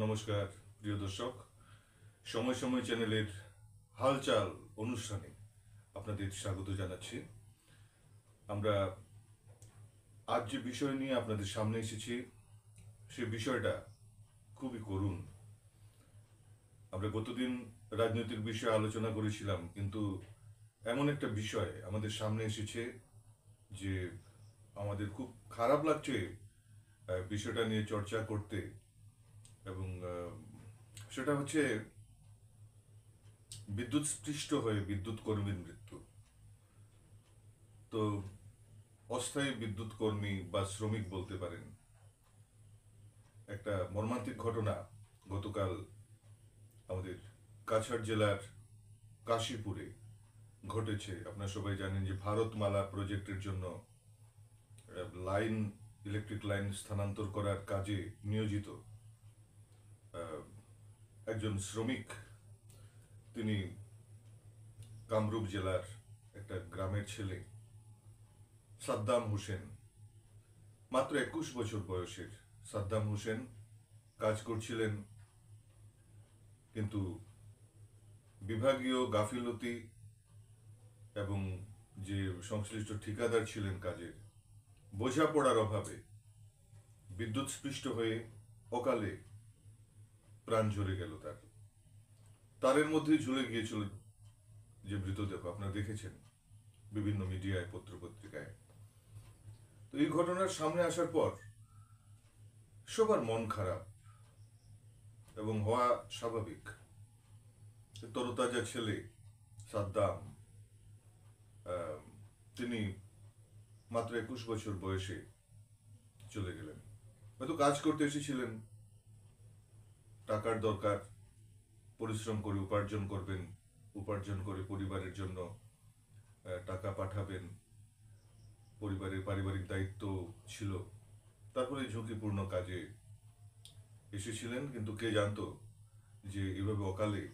নমস্কার প্রিয় দর্শক, সময় সময় চ্যানেলের হালচাল অনুষ্ঠানে আপনাদের স্বাগত জানাচ্ছি। আমরা আজ যে বিষয় নিয়ে আপনাদের সামনে এসেছি সে বিষয়টা খুবই করুণ। আমরা গতদিন রাজনৈতিক বিষয়ে আলোচনা করেছিলাম, কিন্তু এমন একটা বিষয় আমাদের সামনে এসেছে যে আমাদের খুব খারাপ লাগছে বিষয়টা নিয়ে চর্চা করতে। এবং সেটা হচ্ছে বিদ্যুৎ স্পৃষ্ট হয়ে বিদ্যুৎ কর্মীর মৃত্যু। তো অস্থায়ী বিদ্যুৎ কর্মী বা শ্রমিক বলতে পারেন, একটা মর্মান্তিক ঘটনা গতকাল আমাদের কাছাড় জেলার কাশীপুরে ঘটেছে। আপনারা সবাই জানেন যে ভারতমালা প্রজেক্টের জন্য লাইন ইলেকট্রিক লাইন স্থানান্তর করার কাজে নিয়োজিত একজন শ্রমিক, তিনি কামরূপ জেলার একটা গ্রামের ছেলে সাদ্দাম হোসেন, মাত্র 21 বছর বয়সের সাদ্দাম হোসেন কাজ করছিলেন, কিন্তু বিভাগীয় গাফিলতি এবং যে সংশ্লিষ্ট ঠিকাদার ছিলেন কাজের বোঝাপড়ার অভাবে বিদ্যুৎ স্পৃষ্ট হয়ে অকালে প্রাণ ঝরে গেল তার। তারের মধ্যেই ঝুলে গিয়েছিল যে মৃতদেহ, আপনারা দেখেছেন বিভিন্ন মিডিয়ায়, পত্রপত্রিকায়। তো এই ঘটনার সামনে আসার পর সবার মন খারাপ, এবং হওয়া স্বাভাবিক। তরতাজা ছেলে সাদ্দাম, তিনি মাত্র 21 বছর বয়সে চলে গেলেন। হয়তো কাজ করতে এসেছিলেন, টাকার দরকার, পরিশ্রম করে উপার্জন করবেন, উপার্জন করে পরিবারের জন্য টাকা পাঠাবেন, পরিবারের পারিবারিক দায়িত্ব ছিল, তারপরে ঝুঁকিপূর্ণ কাজে এসেছিলেন। কিন্তু কে জানতো যে এভাবে অকালে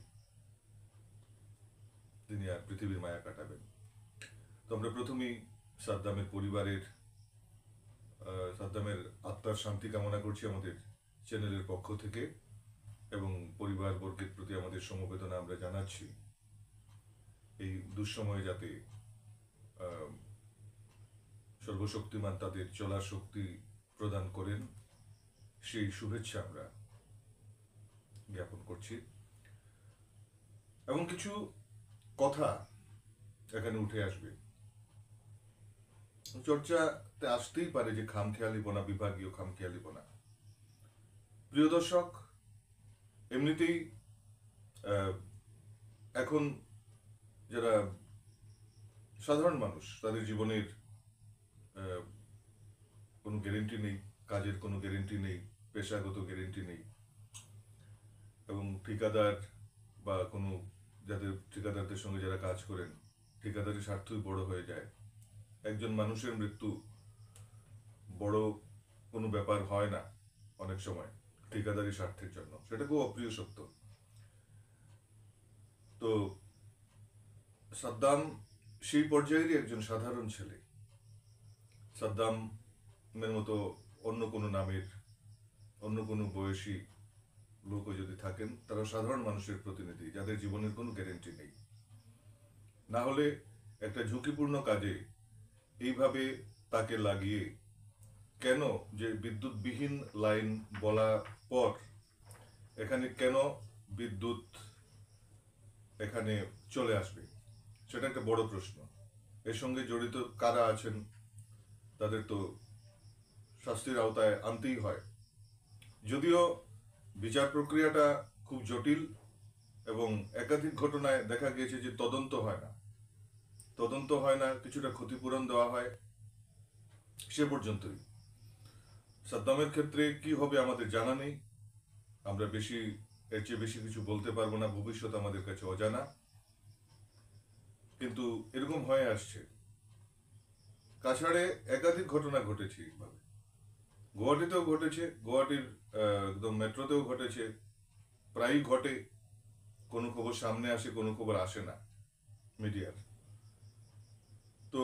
তিনি আর পৃথিবীর মায়া কাটাবেন। তো আমরা প্রথমেই সাদ্দামের পরিবারের, সাদ্দামের আত্মার শান্তি কামনা করছি আমাদের চ্যানেলের পক্ষ থেকে, এবং পরিবার বর্গের প্রতি আমাদের সমবেদনা আমরা জানাচ্ছি। এই দুঃসময়ে যাতে সর্বশক্তিমান তাদের চলার শক্তি প্রদান করেন, সেই শুভেচ্ছা আমরা জ্ঞাপন করছি। এমন কিছু কথা এখানে উঠে আসবে, চর্চাতে আসতেই পারে যে খামখেয়ালিপনা, বিভাগীয় খামখেয়ালিপনা। প্রিয় দর্শক, এমনিতেই এখন যারা সাধারণ মানুষ, তাদের জীবনের কোনো গ্যারেন্টি নেই, কাজের কোনো গ্যারেন্টি নেই, পেশাগত গ্যারেন্টি নেই, এবং ঠিকাদার বা কোনো যাদের ঠিকাদারদের সঙ্গে যারা কাজ করেন, ঠিকাদারি স্বার্থই বড় হয়ে যায়। একজন মানুষের মৃত্যু বড় কোনো ব্যাপার হয় না অনেক সময় ঠিকাদারি স্বার্থের জন্য, সেটা খুব অপ্রিয় সত্য। তো সাদ্দাম সেই পর্যায়েরই একজন সাধারণ ছেলে। সাদ্দামের মতো অন্য কোনো নামের, অন্য কোনো বয়সী লোকও যদি থাকেন, তারা সাধারণ মানুষের প্রতিনিধি, যাদের জীবনের কোনো গ্যারেন্টি নেই। না হলে একটা ঝুঁকিপূর্ণ কাজে এইভাবে তাকে লাগিয়ে কেন, যে বিদ্যুৎবিহীন লাইন বলা পর এখানে কেন বিদ্যুৎ এখানে চলে আসবে, সেটা একটা বড় প্রশ্ন। এর সঙ্গে জড়িত কারা আছেন তাদের তো শাস্তির আওতায় আনতেই হয়। যদিও বিচার প্রক্রিয়াটা খুব জটিল, এবং একাধিক ঘটনায় দেখা গিয়েছে যে তদন্ত হয় না, কিছুটা ক্ষতিপূরণ দেওয়া হয়, সে পর্যন্তই। সাদ্দামের ক্ষেত্রে কি হবে আমাদের জানা নেই, আমরা এর চেয়ে বেশি কিছু বলতে পারবো না, ভবিষ্যৎ আমাদের কাছে অজানা। কিন্তু এরকম হয়ে আসছে, কাছাড়ে একাধিক ঘটনা ঘটেছে এইভাবে। গুয়াহাটিতেও ঘটেছে, গুয়াহাটির একদম মেট্রোতেও ঘটেছে, প্রায়ই ঘটে। কোনো খবর সামনে আসে, কোনো খবর আসে না মিডিয়ার। তো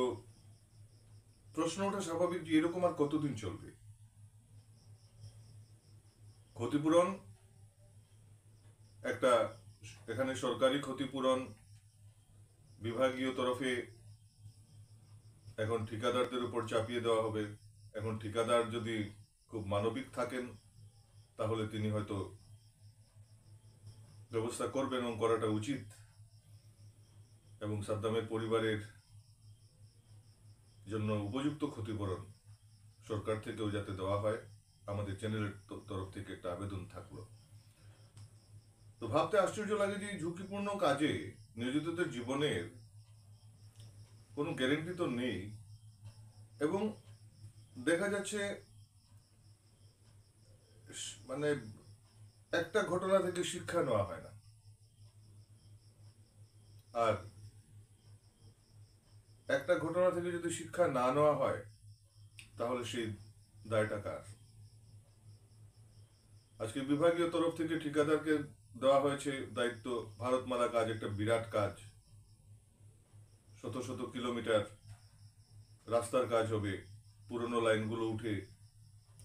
প্রশ্ন ওঠা স্বাভাবিক যে এরকম আর কতদিন চলবে? ক্ষতিপূরণ একটা এখানে সরকারি ক্ষতিপূরণ বিভাগীয় তরফে এখন ঠিকাদারদের উপর চাপিয়ে দেওয়া হবে। এখন ঠিকাদার যদি খুব মানবিক থাকেন তাহলে তিনি হয়তো ব্যবস্থা করবেন এবং করাটা উচিত, এবং সাদ্দামের পরিবারের জন্য উপযুক্ত ক্ষতিপূরণ সরকার থেকেও যাতে দেওয়া হয়, আমাদের চ্যানেলের তরফ থেকে একটা আবেদন থাকলো। তো ভাবতে আশ্চর্য লাগে যে ঝুঁকিপূর্ণ কাজে নিয়োজিতদের জীবনের কোনো গ্যারেন্টি তো নেই, এবং দেখা যাচ্ছে মানে একটা ঘটনা থেকে শিক্ষা নেওয়া হয় না, আর একটা ঘটনা থেকে যদি শিক্ষা না নেওয়া হয় তাহলে সেই দায়টা কার? আজকে বিভাগীয় তরফ থেকে ঠিকাদারকে দেওয়া হয়েছে দায়িত্ব। ভারতমালা কাজ একটা বিরাট কাজ, শত শত কিলোমিটার রাস্তার কাজ হবে, পুরনো লাইনগুলো উঠে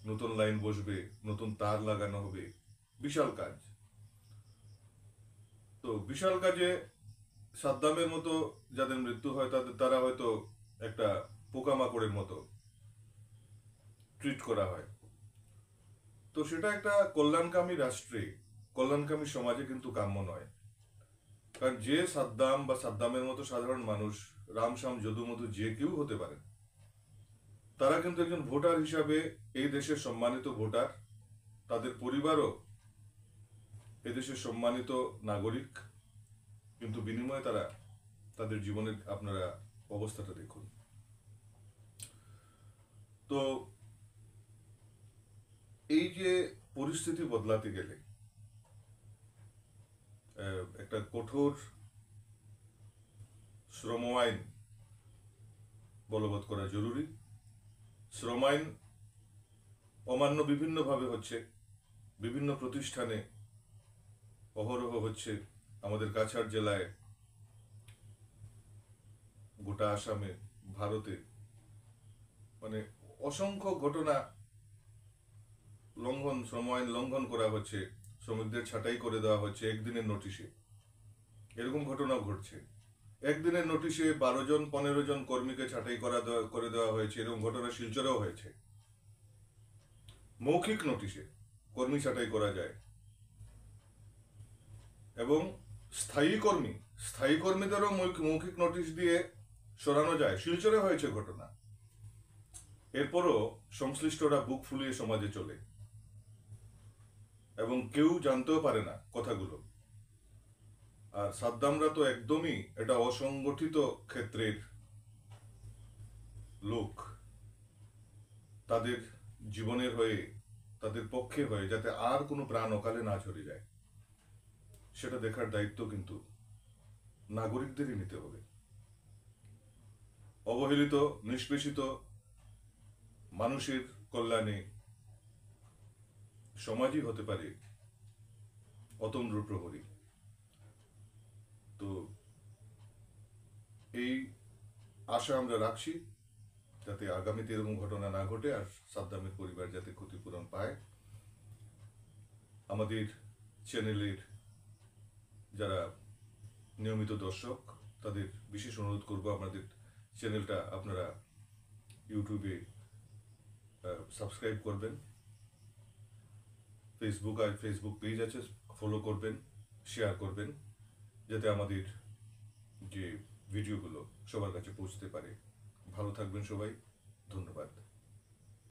নতুন লাইন বসবে, নতুন তার লাগানো হবে, বিশাল কাজ। তো বিশাল কাজে সাদ্দামের মতো যাদের মৃত্যু হয় তারা হয়তো একটা পোকামাকড়ের মতো ট্রিট করা হয়। তো সেটা একটা কল্যাণকামী রাষ্ট্রে, কল্যাণকামী সমাজে কিন্তু কাম্য নয়। কারণ যে সাদ্দাম বা সাদ্দামের মতো সাধারণ মানুষ, রামশ্যাম যদুমধু যে কেউ হতে পারে, তারা কিন্তু একজন ভোটার হিসাবে এই দেশের সম্মানিত ভোটার, তাদের পরিবারও এদেশের সম্মানিত নাগরিক, কিন্তু বিনিময়ে তারা তাদের জীবনের আপনারা অবস্থাটা দেখুন। তো এই যে পরিস্থিতি বদলাতে গেলে একটা কঠোর শ্রম আইন বলবৎ করা জরুরি। শ্রম আইন অমান্য বিভিন্নভাবে হচ্ছে, বিভিন্ন প্রতিষ্ঠানে অহরহ হচ্ছে। আমাদের কাছাড় জেলায়, গোটা আসামে, ভারতে মানে অসংখ্য ঘটনা লঙ্ঘন, শ্রম আইন লঙ্ঘন করা হচ্ছে, শ্রমিকদের ছাঁটাই করে দেওয়া হচ্ছে একদিনের নোটিশে। এরকম ঘটনাও ঘটছে। একদিনের নোটিশে 12 জন 15 জন কর্মীকে ছাঁটাই করে দেওয়া হয়েছে, এরকম ঘটনা শিলচরেও হয়েছে। মৌখিক নোটিশে কর্মী ছাঁটাই করা যায়, এবং স্থায়ী কর্মীদেরও মৌখিক নোটিশ দিয়ে সরানো যায়, শিলচরে হয়েছে ঘটনা। এরপরও সংশ্লিষ্টরা বুক ফুলিয়ে সমাজে চলে, এবং কেউ জানতেও পারে না কথাগুলো। আর সাদ্দামরা তো একদমই এটা অসংগঠিত ক্ষেত্রের লোক, তাদের জীবনের হয়ে, তাদের পক্ষে হয়ে যাতে আর কোনো প্রাণ অকালে না ঝরে যায়, সেটা দেখার দায়িত্ব কিন্তু নাগরিকদেরই নিতে হবে। অবহেলিত নিষ্পেষিত মানুষের কল্যাণে সমাজই হতে পারে অতন্দ্র প্রহরী। তো এই আশা আমরা রাখছি যাতে আগামীতে এরকম ঘটনা না ঘটে, আর সাদ্দামের পরিবার যাতে ক্ষতিপূরণ পায়। আমাদের চ্যানেলের যারা নিয়মিত দর্শক, তাদের বিশেষ অনুরোধ করব আমাদের চ্যানেলটা আপনারা ইউটিউবে সাবস্ক্রাইব করবেন, ফেসবুক পেজ আছে, ফলো করবেন, শেয়ার করবেন, যাতে আমাদের যে ভিডিওগুলো সবার কাছে পৌঁছতে পারে। ভালো থাকবেন সবাই, ধন্যবাদ।